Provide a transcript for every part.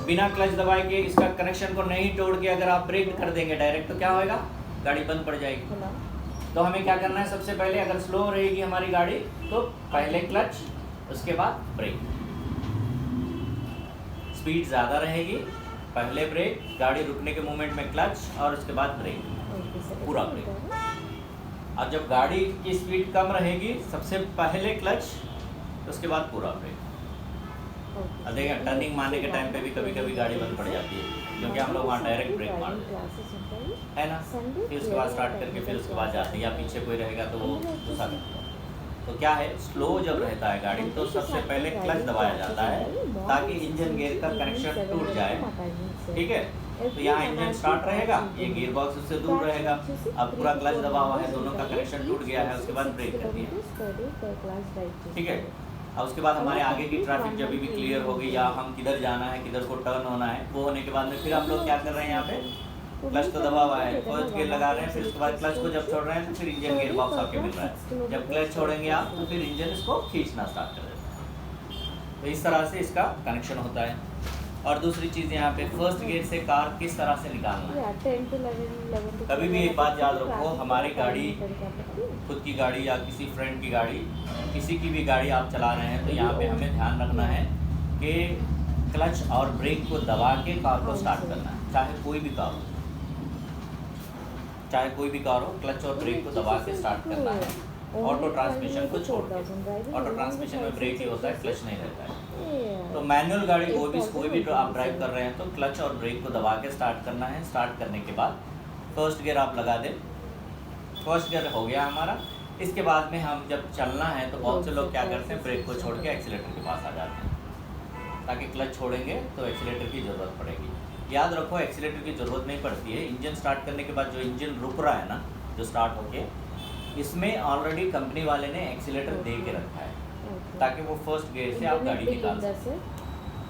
बिना क्लच दबाए के इसका कनेक्शन को नहीं तोड़ के अगर आप ब्रेक कर देंगे डायरेक्ट तो क्या होएगा, गाड़ी बंद पड़ जाएगी। तो हमें क्या करना है, सबसे पहले अगर स्लो रहेगी हमारी गाड़ी तो पहले क्लच उसके बाद ब्रेक, स्पीड ज़्यादा रहेगी पहले ब्रेक, गाड़ी रुकने के मोमेंट में क्लच और उसके बाद ब्रेक, पूरा ब्रेक। और जब गाड़ी की स्पीड कम रहेगी सबसे पहले क्लच उसके बाद पूरा ब्रेक। और देखिए टर्निंग मारने के टाइम पे भी कभी कभी गाड़ी बंद पड़ जाती है क्योंकि हम लोग वहाँ डायरेक्ट ब्रेक मार देते हैं ना, फिर उसके बाद स्टार्ट करके फिर उसके बाद जाते हैं, या पीछे कोई रहेगा तो वो दूसरा करता है। तो क्या है, स्लो जब रहता है गाड़ी तो सबसे पहले क्लच दबाया जाता है ताकि इंजन गियर का कनेक्शन टूट जाए, ठीक है। तो यहाँ इंजन स्टार्ट रहेगा, ये गियर बॉक्स उससे दूर रहेगा, अब पूरा क्लच दबा हुआ है, दोनों का कनेक्शन टूट गया है, उसके बाद ब्रेक कर दिया, ठीक है। अब उसके बाद हमारे आगे की ट्रैफिक जब भी क्लियर हो गई या हम किधर जाना है किधर को टर्न होना है, वो होने के बाद में फिर हम लोग क्या कर रहे हैं, यहाँ पे क्लच तो दबा हुआ है, फर्स्ट गियर लगा रहे हैं, फिर उसके बाद क्लच को जब छोड़ रहे हैं तो फिर इंजन गियर बॉक्स आपके मिल रहा है, जब क्लच छोड़ेंगे आप तो फिर इंजन इसको खींचना स्टार्ट कर देता है। तो इस तरह से इसका कनेक्शन होता है। और दूसरी चीज़ यहाँ पे फर्स्ट गियर से कार किस तरह से निकालना है। कभी भी एक बात याद रखो, हमारी गाड़ी खुद की गाड़ी या किसी फ्रेंड की गाड़ी, किसी की भी गाड़ी आप चला रहे हैं तो यहाँ पे हमें ध्यान रखना है कि क्लच और ब्रेक को दबा के कार को स्टार्ट करना है, चाहे कोई भी कार हो, चाहे कोई भी कार हो, क्लच और ब्रेक को दबा के स्टार्ट करना है, ऑटो ट्रांसमिशन को छोड़ के। ऑटो ट्रांसमिशन में ब्रेक ही होता है, क्लच नहीं रहता है। तो मैनुअल गाड़ी कोई भी आप ड्राइव कर रहे हैं तो क्लच और ब्रेक को दबा के स्टार्ट करना है। स्टार्ट करने के बाद फर्स्ट गियर आप लगा दें, फर्स्ट गियर हो गया हमारा। इसके बाद में हम जब चलना है तो बहुत से लोग क्या करते हैं, ब्रेक को छोड़ के एक्सीलेटर के पास आ जाते हैं ताकि क्लच छोड़ेंगे तो एक्सीलेटर की ज़रूरत पड़ेगी। याद रखो एक्सीलेटर की ज़रूरत नहीं पड़ती है। इंजन स्टार्ट करने के बाद जो इंजन रुक रहा है ना, जो स्टार्ट होके, इसमें ऑलरेडी कंपनी वाले ने एक्सीलेटर दे के रखा है ताकि वो फर्स्ट गियर से आप गाड़ी निकाल सकें,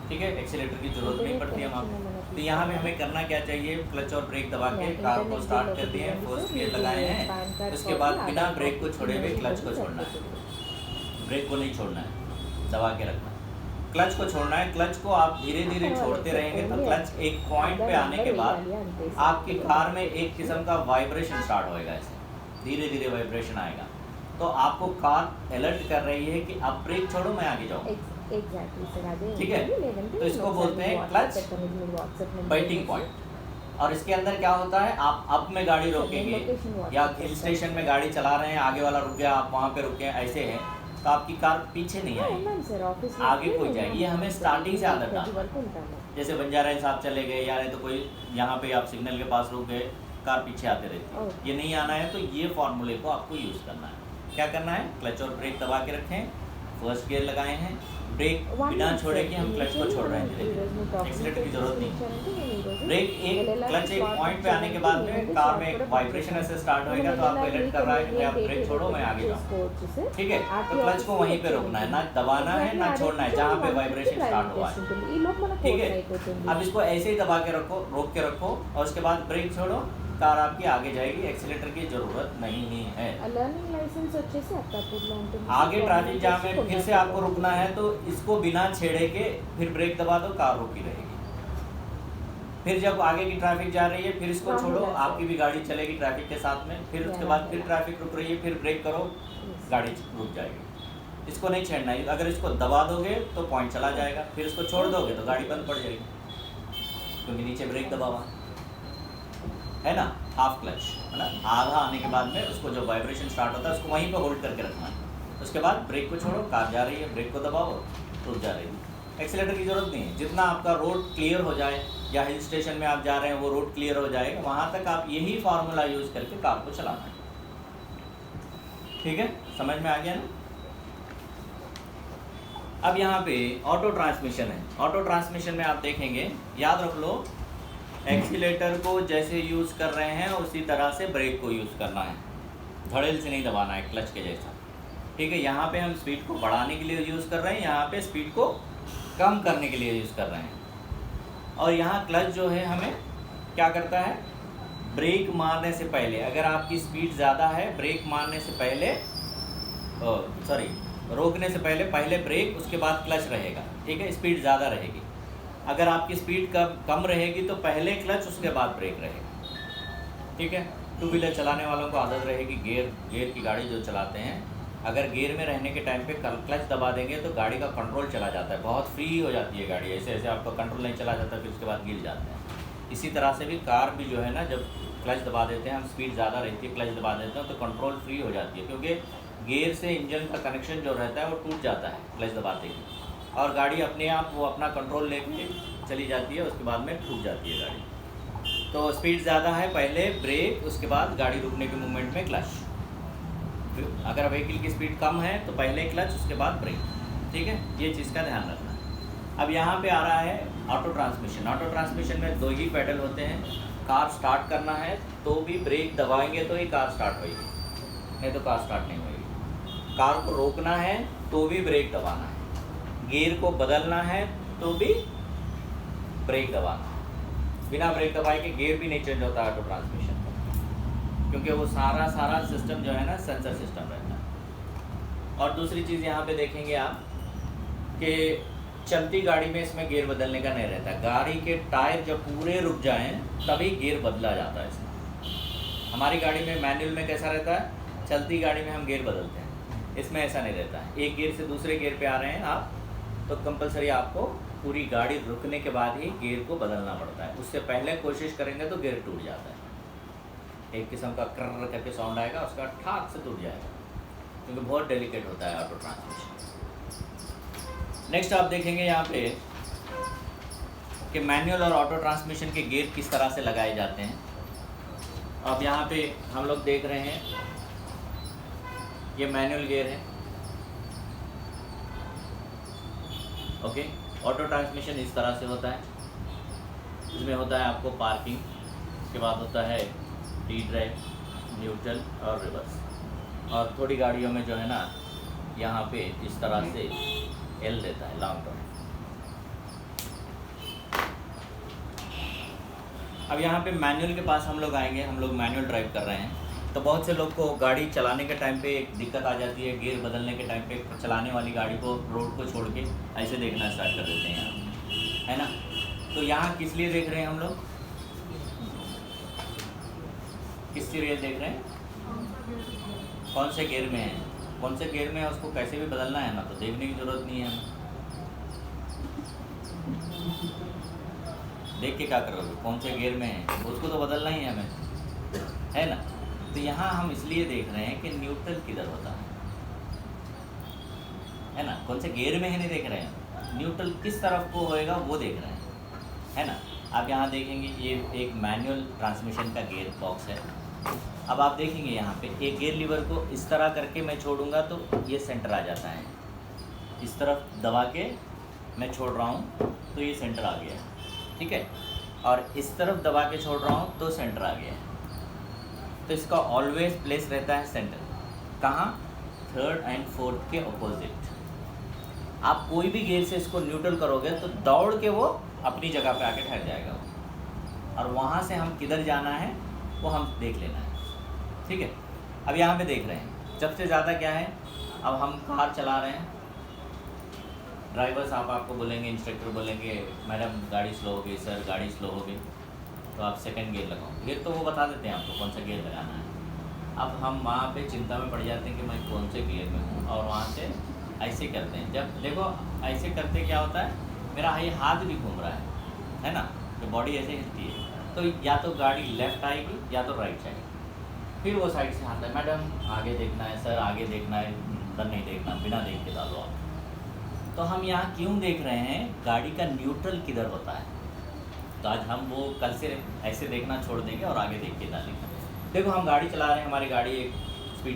ठीक है। एक्सीलेटर की ज़रूरत नहीं पड़ती है वहाँ पे। तो यहाँ पे हमें करना क्या चाहिए, क्लच और ब्रेक दबा के कार को स्टार्ट कर दिए, फर्स्ट गियर लगाए हैं, उसके बाद बिना ब्रेक को छोड़े हुए क्लच को छोड़ना है, ब्रेक को नहीं छोड़ना है, दबा के रखना है। क्लच को छोड़ना है, क्लच को आप धीरे धीरे छोड़ते रहेंगे तो क्लच एक पॉइंट पे आने के बाद आपकी कार में एक किस्म का वाइब्रेशन स्टार्ट होएगा, ऐसे धीरे धीरे वाइब्रेशन आएगा तो आपको कार अलर्ट कर रही है कि अब ब्रेक छोड़ो, मैं आगे जाऊँ, ठीक है। तो इसको बोलते हैं क्लच बाइटिंग पॉइंट। और इसके अंदर क्या होता है, आप अप में गाड़ी रोकेंगे या हिल स्टेशन में गाड़ी चला रहे हैं, आगे वाला रुक गया, आप वहाँ पे रुके, ऐसे है तो आपकी कार पीछे नहीं आएगी, आगे कोई जाएगी। ये हमें स्टार्टिंग से आदत है। जैसे बंजारा हिल्स आप चले गए या नहीं तो कोई यहाँ पे आप सिग्नल के पास रुक गए, कार पीछे आते रहती है। ये नहीं आना है तो ये फॉर्मूले को आपको यूज़ करना है। क्या करना है, क्लच और ब्रेक दबा के रखें, फर्स्ट गियर लगाए हैं, ब्रेक बिना छोड़े कि हम क्लच को छोड़ रहे हैं धीरे धीरे, एक्सीलेटर की जरूरत नहीं। ब्रेक एक क्लच एक पॉइंट पे आने के बाद में कार में एक वाइब्रेशन ऐसे स्टार्ट होएगा तो आपको अलर्ट कर रहा है कि आप ब्रेक छोड़ो, मैं आगे जाऊँ, ठीक है। तो क्लच को वहीं पे रोकना है, ना दबाना है ना छोड़ना है, जहाँ पे वाइब्रेशन स्टार्ट हुआ है, ठीक है। अब इसको ऐसे ही दबा के रखो, रोक के रखो और उसके बाद ब्रेक छोड़ो, कार आपकी आगे जाएगी, एक्सीलेटर की जरूरत नहीं है। आगे ट्रैफिक जाम में फिर से आपको रुकना है तो इसको बिना छेड़े के फिर ब्रेक दबा दो, कार रुकी रहेगी। फिर जब आगे की ट्रैफिक जा रही है फिर इसको छोड़ो, आपकी भी गाड़ी चलेगी ट्रैफिक के साथ में, फिर उसके बाद फिर ट्रैफिक रुक रही है, फिर ब्रेक करो, गाड़ी रुक जाएगी। इसको नहीं छेड़ना है, अगर इसको दबा दोगे तो पॉइंट चला जाएगा, फिर इसको छोड़ दोगे तो गाड़ी बंद पड़ जाएगी क्योंकि नीचे ब्रेक दबा हुआ है ना। हाफ क्लच मतलब आधा आने के बाद में उसको जो वाइब्रेशन स्टार्ट होता है उसको वहीं पर होल्ड करके रखना है। उसके बाद ब्रेक को छोड़ो, कार जा रही है, ब्रेक को दबाओ, रुक जा रही है। एक्सीलेटर की ज़रूरत नहीं है। जितना आपका रोड क्लियर हो जाए या हिल स्टेशन में आप जा रहे हैं वो रोड क्लियर हो जाएगा, वहाँ तक आप यही फार्मूला यूज़ करके कार को चलाना है, ठीक है। समझ में आ गया ना। अब यहाँ पे ऑटो ट्रांसमिशन है। ऑटो ट्रांसमिशन में आप देखेंगे, याद रख लो, एक्सीलेटर को जैसे यूज़ कर रहे हैं उसी तरह से ब्रेक को यूज़ करना है, धड़ेल से नहीं दबाना है क्लच के जैसा, ठीक है। यहाँ पे हम स्पीड को बढ़ाने के लिए यूज़ कर रहे हैं, यहाँ पे स्पीड को कम करने के लिए यूज़ कर रहे हैं। और यहाँ क्लच जो है हमें क्या करता है, ब्रेक मारने से पहले, अगर आपकी स्पीड ज़्यादा है, ब्रेक मारने से पहले रोकने से पहले ब्रेक, उसके बाद क्लच रहेगा, ठीक है। स्पीड ज़्यादा रहेगी अगर आपकी स्पीड कम रहेगी तो पहले क्लच उसके बाद ब्रेक रहेगा। ठीक है, टू व्हीलर चलाने वालों को आदत रहेगी गियर की गाड़ी जो चलाते हैं, अगर गियर में रहने के टाइम पे क्लच दबा देंगे तो गाड़ी का कंट्रोल चला जाता है, बहुत फ्री हो जाती है गाड़ी, ऐसे ऐसे आपका कंट्रोल नहीं चला जाता, फिर उसके बाद गिर जाते हैं। इसी तरह से भी कार भी जो है ना, जब क्लच दबा देते हैं, हम स्पीड ज़्यादा रहती है, क्लच दबा देते हैं तो कंट्रोल फ्री हो जाती है, क्योंकि गियर से इंजन का कनेक्शन जो रहता है वो टूट जाता है क्लच दबाते ही, और गाड़ी अपने आप वो अपना कंट्रोल लेके चली जाती है, उसके बाद में ठुक जाती है गाड़ी। तो स्पीड ज़्यादा है, पहले ब्रेक, उसके बाद गाड़ी रुकने के मूवमेंट में क्लच। अगर व्हीकल की स्पीड कम है तो पहले क्लच, उसके बाद ब्रेक। ठीक है, ये चीज़ का ध्यान रखना है। अब यहाँ पे आ रहा है ऑटो ट्रांसमिशन। ऑटो ट्रांसमिशन में 2 ही पैडल होते हैं। कार स्टार्ट करना है तो भी ब्रेक दबाएंगे तो ही कार स्टार्ट होगी, नहीं तो कार स्टार्ट नहीं होगी। कार को रोकना है तो भी ब्रेक दबाना है, गियर को बदलना है तो भी ब्रेक दबाना है। बिना ब्रेक दबाए के गियर भी नहीं चेंज होता ऑटो ट्रांसमिशन, क्योंकि वो सारा सिस्टम जो है ना सेंसर सिस्टम रहता है। और दूसरी चीज़ यहाँ पे देखेंगे आप कि चलती गाड़ी में इसमें गियर बदलने का नहीं रहता। गाड़ी के टायर जब पूरे रुक जाएं तभी गियर बदला जाता है इसमें। हमारी गाड़ी में मैनुअल में कैसा रहता है, चलती गाड़ी में हम गियर बदलते हैं, इसमें ऐसा नहीं रहता है। एक गियर से दूसरे गियर पे आ रहे हैं आप तो कंपलसरी आपको पूरी गाड़ी रुकने के बाद ही गियर को बदलना पड़ता है। उससे पहले कोशिश करेंगे तो गियर टूट जाता है, एक किस्म का कर्र करके साउंड आएगा, उसका ठाक से टूट जाएगा, क्योंकि बहुत डेलिकेट होता है ऑटो ट्रांसमिशन। नेक्स्ट आप देखेंगे यहाँ पे कि मैनुअल और ऑटो ट्रांसमिशन के गियर किस तरह से लगाए जाते हैं। अब यहाँ पे हम लोग देख रहे हैं ये मैनुअल गियर है, ओके। ऑटो ट्रांसमिशन इस तरह से होता है, इसमें होता है आपको पार्किंग, उसके बाद होता है डी ड्राइव, न्यूट्रल और रिवर्स। और थोड़ी गाड़ियों में जो है ना यहाँ पे इस तरह से एल देता है, लॉन्ग टर्म। अब यहाँ पे मैनुअल के पास हम लोग आएंगे, हम लोग मैनुअल ड्राइव कर रहे हैं तो बहुत से लोग को गाड़ी चलाने के टाइम पे एक दिक्कत आ जाती है, गियर बदलने के टाइम पे चलाने वाली गाड़ी को रोड को छोड़ के ऐसे देखना स्टार्ट कर देते हैं यहाँ, है ना। तो यहाँ किस लिए देख रहे हैं हम लोग, किस सीरियल देख रहे हैं, कौन से गियर में है, कौन से गियर में है उसको कैसे भी बदलना है ना, तो देखने की ज़रूरत नहीं है हमें। देख के क्या करोगे, कौन से गियर में है उसको तो बदलना ही है हमें, है ना। तो यहाँ हम इसलिए देख रहे हैं कि न्यूट्रल किधर होता है ना, कौन से गियर में है नहीं देख रहे हैं, न्यूट्रल किस तरफ को होएगा वो देख रहे हैं, है ना। आप यहाँ देखेंगे ये एक मैनुअल ट्रांसमिशन का गियर बॉक्स है। अब आप देखेंगे यहाँ पे एक गियर लीवर को इस तरह करके मैं छोड़ूंगा तो ये सेंटर आ जाता है, इस तरफ दबा के मैं छोड़ रहा हूँ तो ये सेंटर आ गया, ठीक है। और इस तरफ दबा के छोड़ रहा हूँ तो सेंटर आ गया। तो इसका ऑलवेज प्लेस रहता है सेंटर, कहाँ, 3rd and 4th के ऑपोजिट। आप कोई भी गियर से इसको न्यूट्रल करोगे तो दौड़ के वो अपनी जगह पे आके ठहर जाएगा, और वहाँ से हम किधर जाना है वो हम देख लेना है, ठीक है। अब यहाँ पे देख रहे हैं सबसे ज़्यादा क्या है, अब हम कार चला रहे हैं, ड्राइवर साहब आपको बोलेंगे, इंस्ट्रक्टर बोलेंगे मैडम गाड़ी स्लो हो गई, सर गाड़ी स्लो हो गई, तो आप सेकंड गियर लगाओ, गियर तो वो बता देते हैं आपको कौन सा गियर लगाना है। अब हम वहाँ पे चिंता में पड़ जाते हैं कि मैं कौन से गियर में हूँ, और वहाँ से ऐसे करते हैं। जब देखो ऐसे करते क्या होता है, मेरा ये हाथ भी घूम रहा है ना, तो बॉडी ऐसे हिलती है, तो या तो गाड़ी लेफ़्ट आएगी या तो राइट जाएगी। फिर वो साइड से आता है, मैडम आगे देखना है, सर आगे देखना है, इधर नहीं देखना, बिना देख के डालो आप। तो हम यहाँ क्यों देख रहे हैं, गाड़ी का न्यूट्रल किधर होता है। तो आज हम वो कल से ऐसे देखना छोड़ देंगे और आगे देख के डालेंगे। देखो हम गाड़ी चला रहे हैं, हमारी गाड़ी एक